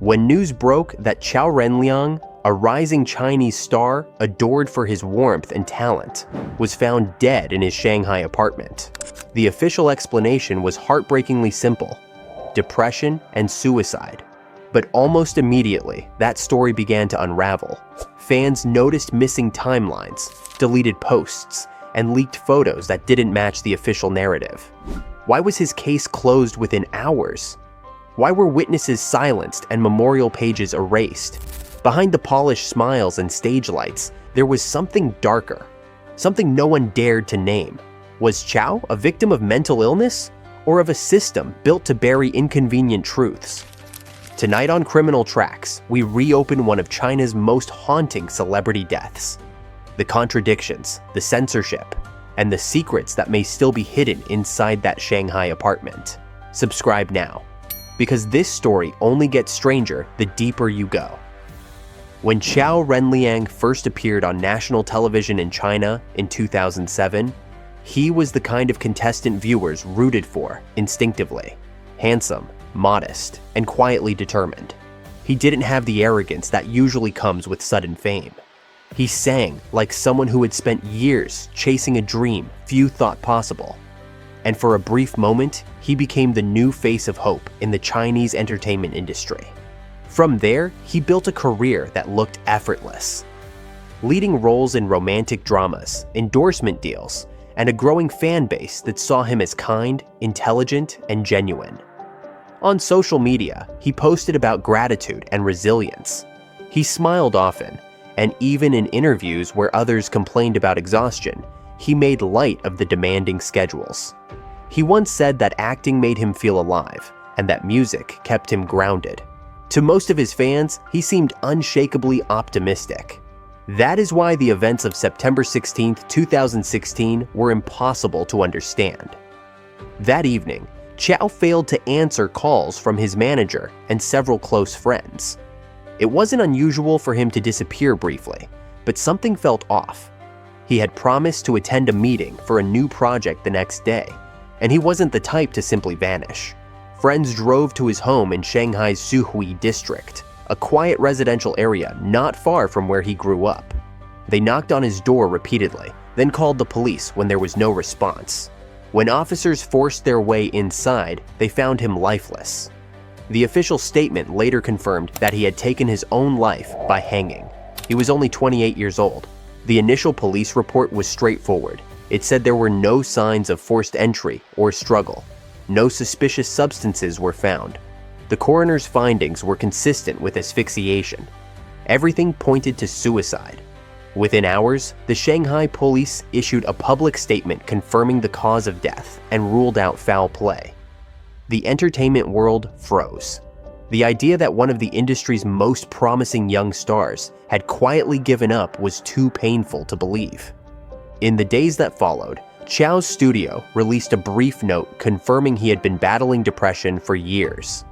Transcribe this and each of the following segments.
when news broke that Qiao Renliang, a rising Chinese star adored for his warmth and talent, was found dead in his Shanghai apartment. The official explanation was heartbreakingly simple: depression and suicide. But almost immediately, that story began to unravel. Fans noticed missing timelines, deleted posts, and leaked photos that didn't match the official narrative. Why was his case closed within hours? Why were witnesses silenced and memorial pages erased? Behind the polished smiles and stage lights, there was something darker, something no one dared to name. Was Qiao a victim of mental illness, or of a system built to bury inconvenient truths? Tonight on Criminal Tracks, we reopen one of China's most haunting celebrity deaths. The contradictions, the censorship, and the secrets that may still be hidden inside that Shanghai apartment. Subscribe now, because this story only gets stranger the deeper you go. When Qiao Renliang first appeared on national television in China in 2007, he was the kind of contestant viewers rooted for instinctively. Handsome, modest, and quietly determined. He didn't have the arrogance that usually comes with sudden fame. He sang like someone who had spent years chasing a dream few thought possible. And for a brief moment, he became the new face of hope in the Chinese entertainment industry. From there, he built a career that looked effortless, leading roles in romantic dramas, endorsement deals, and a growing fan base that saw him as kind, intelligent, and genuine. On social media, he posted about gratitude and resilience. He smiled often, and even in interviews where others complained about exhaustion, he made light of the demanding schedules. He once said that acting made him feel alive, and that music kept him grounded. To most of his fans, he seemed unshakably optimistic. That is why the events of September 16, 2016 were impossible to understand. That evening, Qiao failed to answer calls from his manager and several close friends. It wasn't unusual for him to disappear briefly, but something felt off. He had promised to attend a meeting for a new project the next day, and he wasn't the type to simply vanish. Friends drove to his home in Shanghai's Huyp district, a quiet residential area not far from where he grew up. They knocked on his door repeatedly, then called the police when there was no response. When officers forced their way inside, they found him lifeless. The official statement later confirmed that he had taken his own life by hanging. He was only 28 years old. The initial police report was straightforward. It said there were no signs of forced entry or struggle. No suspicious substances were found. The coroner's findings were consistent with asphyxiation. Everything pointed to suicide. Within hours, the Shanghai police issued a public statement confirming the cause of death and ruled out foul play. The entertainment world froze. The idea that one of the industry's most promising young stars had quietly given up was too painful to believe. In the days that followed, Qiao's studio released a brief note confirming he had been battling depression for years.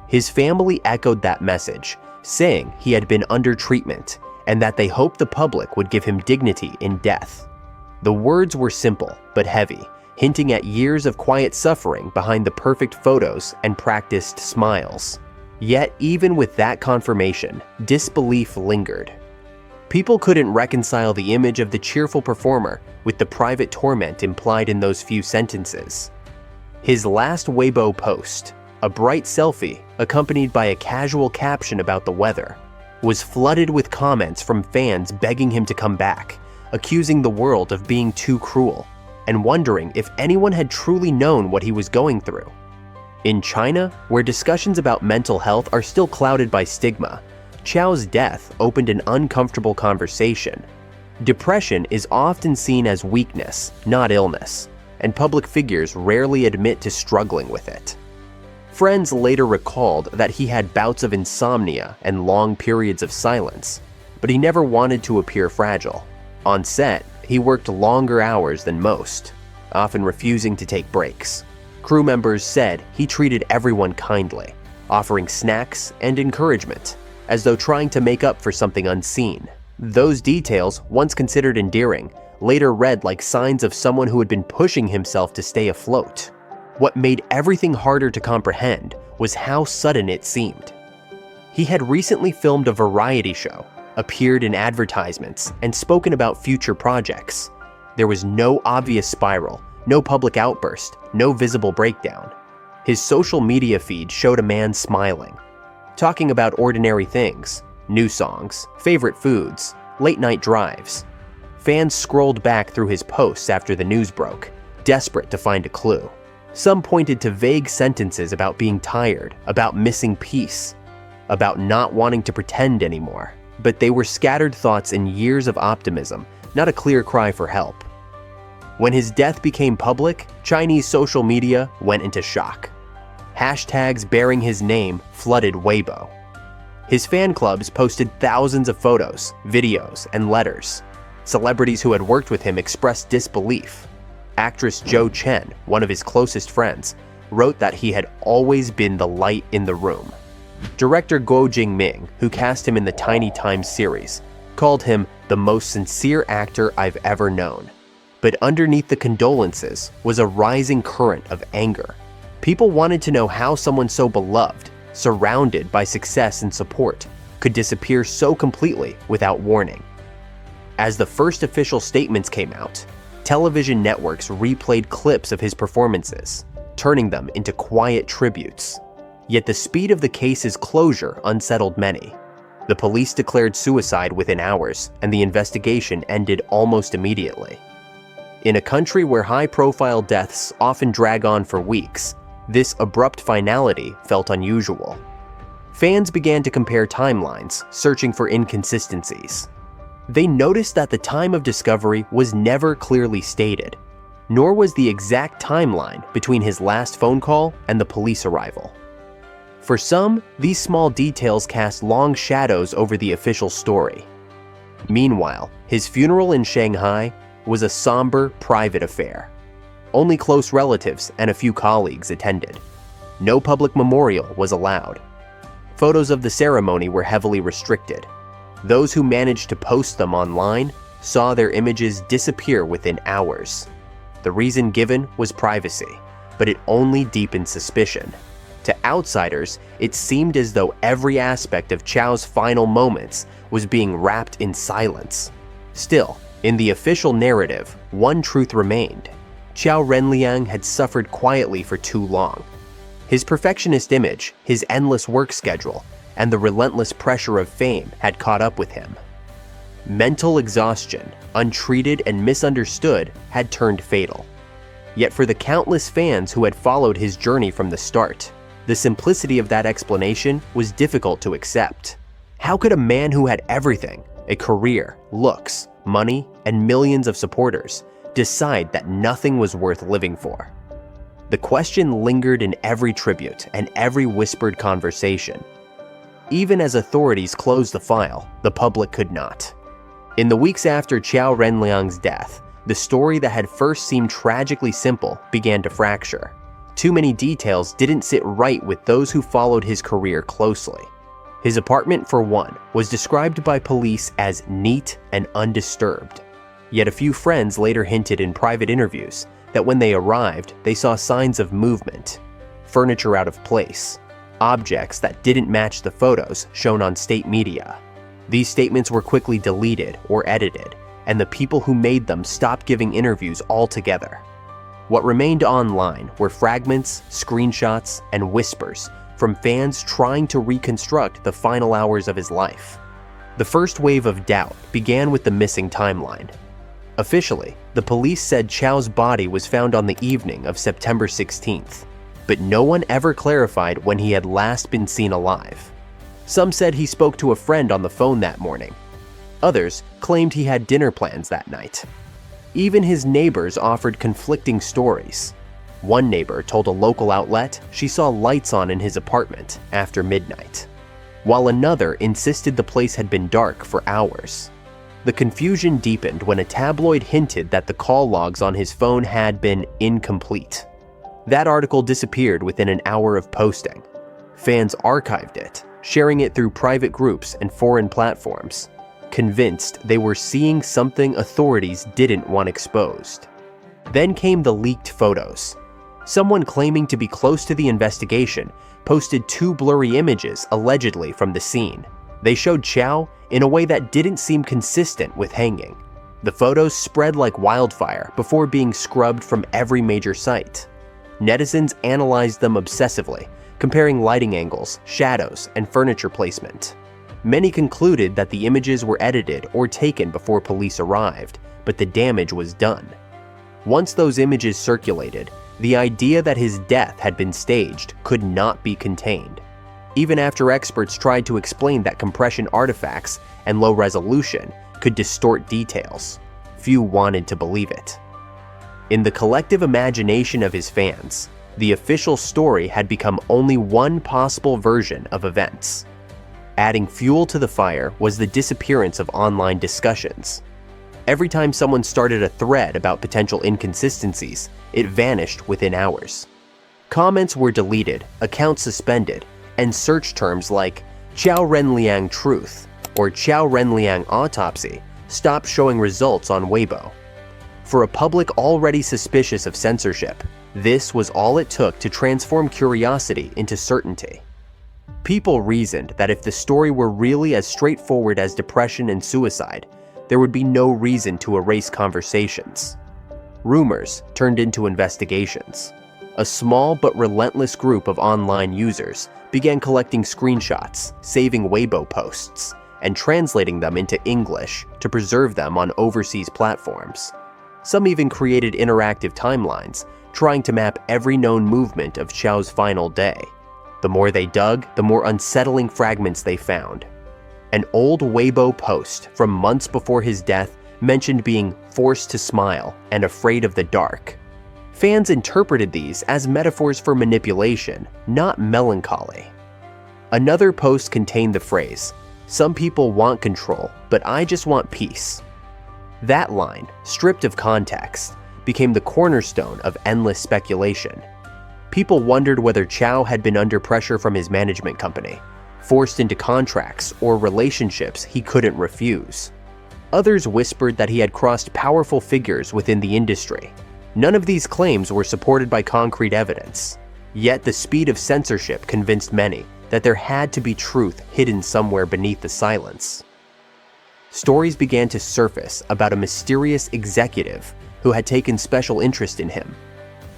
His family echoed that message, saying he had been under treatment and that they hoped the public would give him dignity in death. The words were simple but heavy, hinting at years of quiet suffering behind the perfect photos and practiced smiles. Yet, even with that confirmation, disbelief lingered. People couldn't reconcile the image of the cheerful performer with the private torment implied in those few sentences. His last Weibo post, a bright selfie accompanied by a casual caption about the weather, was flooded with comments from fans begging him to come back, accusing the world of being too cruel, and wondering if anyone had truly known what he was going through. In China, where discussions about mental health are still clouded by stigma, Qiao's death opened an uncomfortable conversation. Depression is often seen as weakness, not illness, and public figures rarely admit to struggling with it. Friends later recalled that he had bouts of insomnia and long periods of silence, but he never wanted to appear fragile. On set, he worked longer hours than most, often refusing to take breaks. Crew members said he treated everyone kindly, offering snacks and encouragement, as though trying to make up for something unseen. Those details, once considered endearing, later read like signs of someone who had been pushing himself to stay afloat. What made everything harder to comprehend was how sudden it seemed. He had recently filmed a variety show, appeared in advertisements, and spoken about future projects. There was no obvious spiral, no public outburst, no visible breakdown. His social media feed showed a man smiling, talking about ordinary things, new songs, favorite foods, late-night drives. Fans scrolled back through his posts after the news broke, desperate to find a clue. Some pointed to vague sentences about being tired, about missing peace, about not wanting to pretend anymore. But they were scattered thoughts and years of optimism, not a clear cry for help. When his death became public, Chinese social media went into shock. Hashtags bearing his name flooded Weibo. His fan clubs posted thousands of photos, videos, and letters. Celebrities who had worked with him expressed disbelief. Actress Zhou Chen, one of his closest friends, wrote that he had always been the light in the room. Director Guo Jingming, who cast him in the Tiny Times series, called him the most sincere actor I've ever known. But underneath the condolences was a rising current of anger. People wanted to know how someone so beloved, surrounded by success and support, could disappear so completely without warning. As the first official statements came out, television networks replayed clips of his performances, turning them into quiet tributes. Yet the speed of the case's closure unsettled many. The police declared suicide within hours, and the investigation ended almost immediately. In a country where high-profile deaths often drag on for weeks, this abrupt finality felt unusual. Fans began to compare timelines, searching for inconsistencies. They noticed that the time of discovery was never clearly stated, nor was the exact timeline between his last phone call and the police arrival. For some, these small details cast long shadows over the official story. Meanwhile, his funeral in Shanghai was a somber, private affair. Only close relatives and a few colleagues attended. No public memorial was allowed. Photos of the ceremony were heavily restricted. Those who managed to post them online saw their images disappear within hours. The reason given was privacy, but it only deepened suspicion. To outsiders, it seemed as though every aspect of Qiao's final moments was being wrapped in silence. Still, in the official narrative, one truth remained. Qiao Renliang had suffered quietly for too long. His perfectionist image, his endless work schedule, and the relentless pressure of fame had caught up with him. Mental exhaustion, untreated and misunderstood, had turned fatal. Yet for the countless fans who had followed his journey from the start, the simplicity of that explanation was difficult to accept. How could a man who had everything, a career, looks, money, and millions of supporters, decide that nothing was worth living for? The question lingered in every tribute and every whispered conversation. Even as authorities closed the file, the public could not. In the weeks after Qiao Renliang's death, the story that had first seemed tragically simple began to fracture. Too many details didn't sit right with those who followed his career closely. His apartment, for one, was described by police as neat and undisturbed. Yet a few friends later hinted in private interviews that when they arrived, they saw signs of movement, furniture out of place, objects that didn't match the photos shown on state media. These statements were quickly deleted or edited, and the people who made them stopped giving interviews altogether. What remained online were fragments, screenshots, and whispers from fans trying to reconstruct the final hours of his life. The first wave of doubt began with the missing timeline. Officially, the police said Qiao's body was found on the evening of September 16th, but no one ever clarified when he had last been seen alive. Some said he spoke to a friend on the phone that morning. Others claimed he had dinner plans that night. Even his neighbors offered conflicting stories. One neighbor told a local outlet she saw lights on in his apartment after midnight, while another insisted the place had been dark for hours. The confusion deepened when a tabloid hinted that the call logs on his phone had been incomplete. That article disappeared within an hour of posting. Fans archived it, sharing it through private groups and foreign platforms, convinced they were seeing something authorities didn't want exposed. Then came the leaked photos. Someone claiming to be close to the investigation posted 2 blurry images allegedly from the scene. They showed Qiao in a way that didn't seem consistent with hanging. The photos spread like wildfire before being scrubbed from every major site. Netizens analyzed them obsessively, comparing lighting angles, shadows, and furniture placement. Many concluded that the images were edited or taken before police arrived, but the damage was done. Once those images circulated, the idea that his death had been staged could not be contained. Even after experts tried to explain that compression artifacts and low resolution could distort details, few wanted to believe it. In the collective imagination of his fans, the official story had become only one possible version of events. Adding fuel to the fire was the disappearance of online discussions. Every time someone started a thread about potential inconsistencies, it vanished within hours. Comments were deleted, accounts suspended, and search terms like Qiao Renliang truth or Qiao Renliang autopsy stopped showing results on Weibo. For a public already suspicious of censorship, this was all it took to transform curiosity into certainty. People reasoned that if the story were really as straightforward as depression and suicide, there would be no reason to erase conversations. Rumors turned into investigations. A small but relentless group of online users began collecting screenshots, saving Weibo posts, and translating them into English to preserve them on overseas platforms. Some even created interactive timelines, trying to map every known movement of Qiao's final day. The more they dug, the more unsettling fragments they found. An old Weibo post from months before his death mentioned being forced to smile and afraid of the dark. Fans interpreted these as metaphors for manipulation, not melancholy. Another post contained the phrase, "Some people want control, but I just want peace." That line, stripped of context, became the cornerstone of endless speculation. People wondered whether Qiao had been under pressure from his management company, forced into contracts or relationships he couldn't refuse. Others whispered that he had crossed powerful figures within the industry. None of these claims were supported by concrete evidence. Yet the speed of censorship convinced many that there had to be truth hidden somewhere beneath the silence. Stories began to surface about a mysterious executive who had taken special interest in him.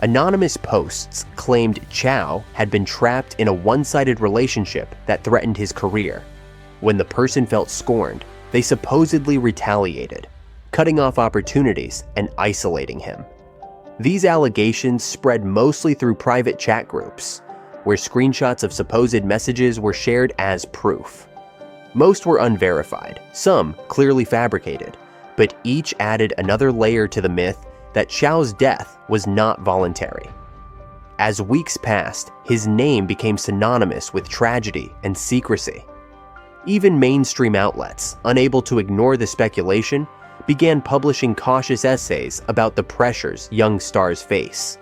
Anonymous posts claimed Qiao had been trapped in a one-sided relationship that threatened his career. When the person felt scorned, they supposedly retaliated, cutting off opportunities and isolating him. These allegations spread mostly through private chat groups, where screenshots of supposed messages were shared as proof. Most were unverified, some clearly fabricated, but each added another layer to the myth that Qiao's death was not voluntary. As weeks passed, his name became synonymous with tragedy and secrecy. Even mainstream outlets, unable to ignore the speculation, began publishing cautious essays about the pressures young stars face.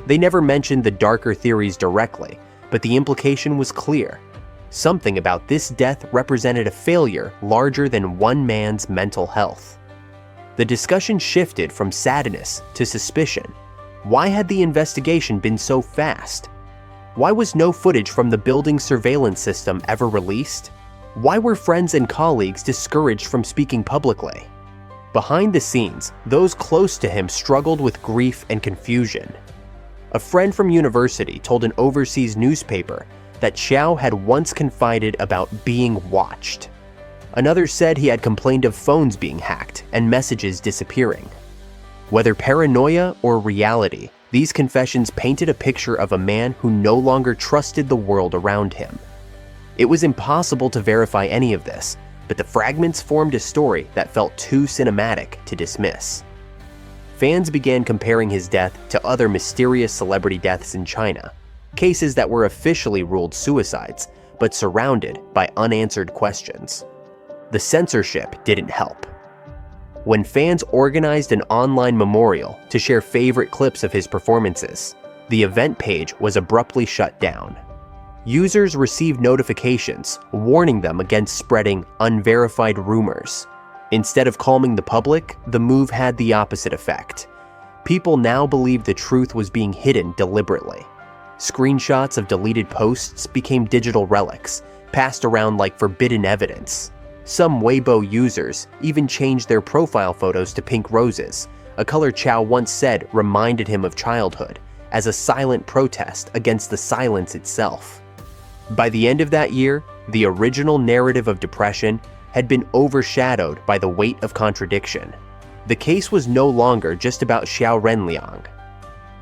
They never mentioned the darker theories directly, but the implication was clear. Something about this death represented a failure larger than one man's mental health. The discussion shifted from sadness to suspicion. Why had the investigation been so fast? Why was no footage from the building's surveillance system ever released? Why were friends and colleagues discouraged from speaking publicly? Behind the scenes, those close to him struggled with grief and confusion. A friend from university told an overseas newspaper that Qiao had once confided about being watched. Another said he had complained of phones being hacked and messages disappearing. Whether paranoia or reality, these confessions painted a picture of a man who no longer trusted the world around him. It was impossible to verify any of this, but the fragments formed a story that felt too cinematic to dismiss. Fans began comparing his death to other mysterious celebrity deaths in China, cases that were officially ruled suicides, but surrounded by unanswered questions. The censorship didn't help. When fans organized an online memorial to share favorite clips of his performances, the event page was abruptly shut down. Users received notifications warning them against spreading unverified rumors. Instead of calming the public, the move had the opposite effect. People now believed the truth was being hidden deliberately. Screenshots of deleted posts became digital relics, passed around like forbidden evidence. Some Weibo users even changed their profile photos to pink roses, a color Qiao once said reminded him of childhood, as a silent protest against the silence itself. By the end of that year, the original narrative of depression had been overshadowed by the weight of contradiction. The case was no longer just about Qiao Renliang.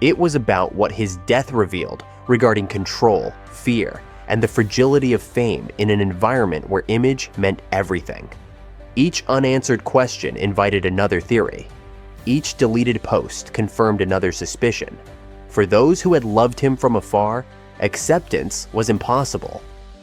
It was about what his death revealed regarding control, fear, and the fragility of fame in an environment where image meant everything. Each unanswered question invited another theory. Each deleted post confirmed another suspicion. For those who had loved him from afar, acceptance was impossible.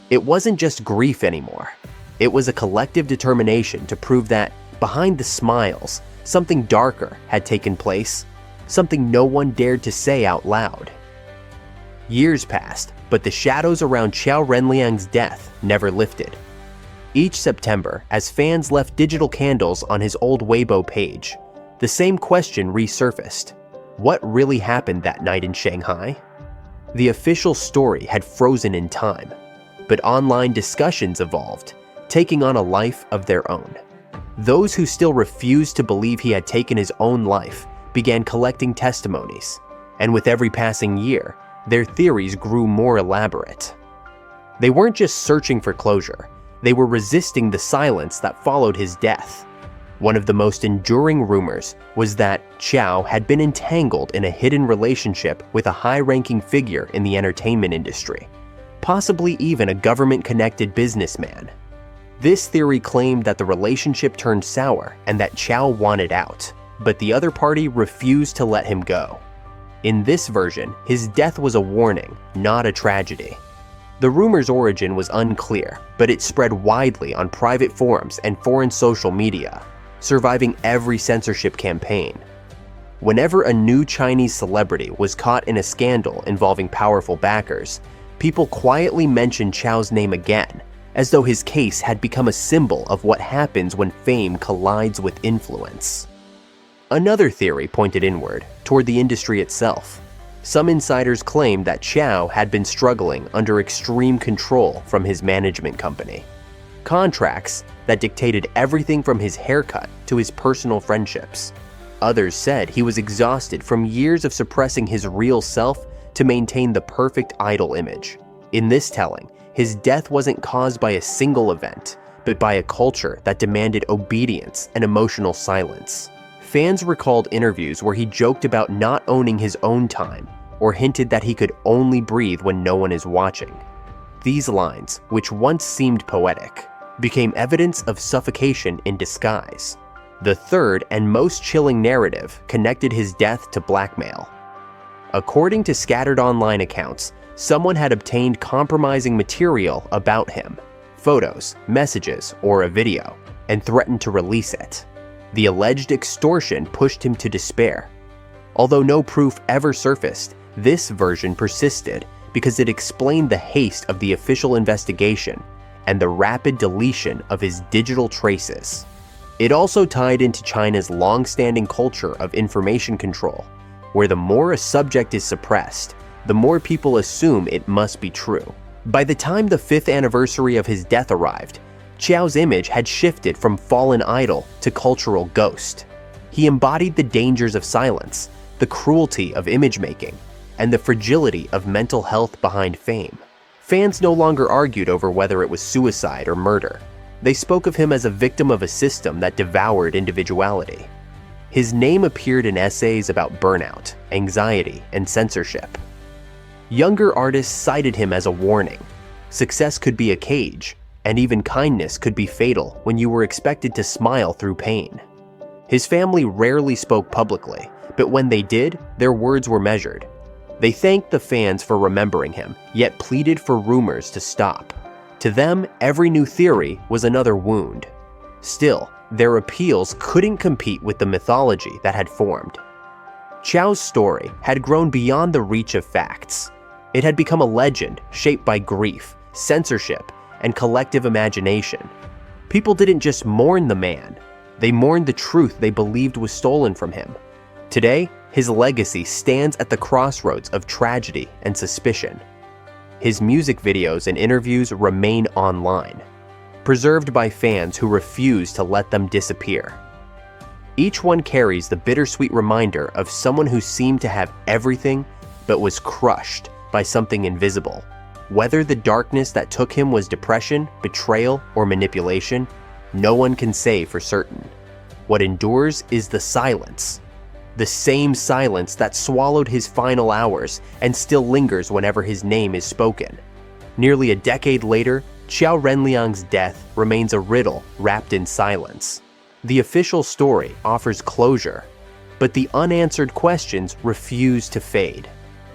It wasn't just grief anymore. It was a collective determination to prove that, behind the smiles, something darker had taken place, something no one dared to say out loud. Years passed, but the shadows around Qiao Renliang's death never lifted. Each September, as fans left digital candles on his old Weibo page, the same question resurfaced. What really happened that night in Shanghai? The official story had frozen in time, but online discussions evolved, taking on a life of their own. Those who still refused to believe he had taken his own life began collecting testimonies, and with every passing year, their theories grew more elaborate. They weren't just searching for closure, they were resisting the silence that followed his death. One of the most enduring rumors was that Qiao had been entangled in a hidden relationship with a high-ranking figure in the entertainment industry, possibly even a government-connected businessman. This theory claimed that the relationship turned sour and that Qiao wanted out, but the other party refused to let him go. In this version, his death was a warning, not a tragedy. The rumor's origin was unclear, but it spread widely on private forums and foreign social media, surviving every censorship campaign. Whenever a new Chinese celebrity was caught in a scandal involving powerful backers, people quietly mentioned Qiao's name again, as though his case had become a symbol of what happens when fame collides with influence. Another theory pointed inward, toward the industry itself. Some insiders claimed that Qiao had been struggling under extreme control from his management company. Contracts that dictated everything from his haircut to his personal friendships. Others said he was exhausted from years of suppressing his real self to maintain the perfect idol image. In this telling, his death wasn't caused by a single event, but by a culture that demanded obedience and emotional silence. Fans recalled interviews where he joked about not owning his own time, or hinted that he could only breathe when no one is watching. These lines, which once seemed poetic, became evidence of suffocation in disguise. The third and most chilling narrative connected his death to blackmail. According to scattered online accounts, someone had obtained compromising material about him, photos, messages, or a video, and threatened to release it. The alleged extortion pushed him to despair. Although no proof ever surfaced, this version persisted because it explained the haste of the official investigation and the rapid deletion of his digital traces. It also tied into China's long-standing culture of information control, where the more a subject is suppressed, the more people assume it must be true. By the time the 5th anniversary of his death arrived, Qiao's image had shifted from fallen idol to cultural ghost. He embodied the dangers of silence, the cruelty of image making, and the fragility of mental health behind fame. Fans no longer argued over whether it was suicide or murder. They spoke of him as a victim of a system that devoured individuality. His name appeared in essays about burnout, anxiety, and censorship. Younger artists cited him as a warning. Success could be a cage, and even kindness could be fatal when you were expected to smile through pain. His family rarely spoke publicly, but when they did, their words were measured. They thanked the fans for remembering him, yet pleaded for rumors to stop. To them, every new theory was another wound. Still, their appeals couldn't compete with the mythology that had formed. Qiao's story had grown beyond the reach of facts. It had become a legend shaped by grief, censorship, and collective imagination. People didn't just mourn the man, they mourned the truth they believed was stolen from him. Today, His legacy stands at the crossroads of tragedy and suspicion. His music videos and interviews remain online, preserved by fans who refuse to let them disappear. Each one carries the bittersweet reminder of someone who seemed to have everything but was crushed by something invisible. Whether the darkness that took him was depression, betrayal, or manipulation, no one can say for certain. What endures is the silence. The same silence that swallowed his final hours and still lingers whenever his name is spoken. Nearly a decade later, Qiao Renliang's death remains a riddle wrapped in silence. The official story offers closure, but the unanswered questions refuse to fade.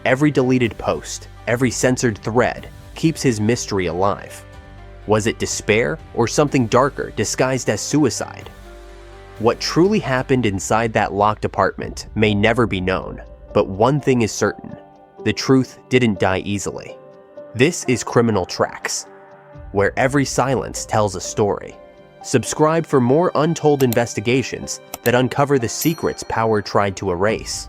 Every deleted post, every censored thread keeps his mystery alive. Was it despair or something darker disguised as suicide? What truly happened inside that locked apartment may never be known, but one thing is certain: the truth didn't die easily. This is Criminal Tracks, where every silence tells a story. Subscribe for more untold investigations that uncover the secrets power tried to erase.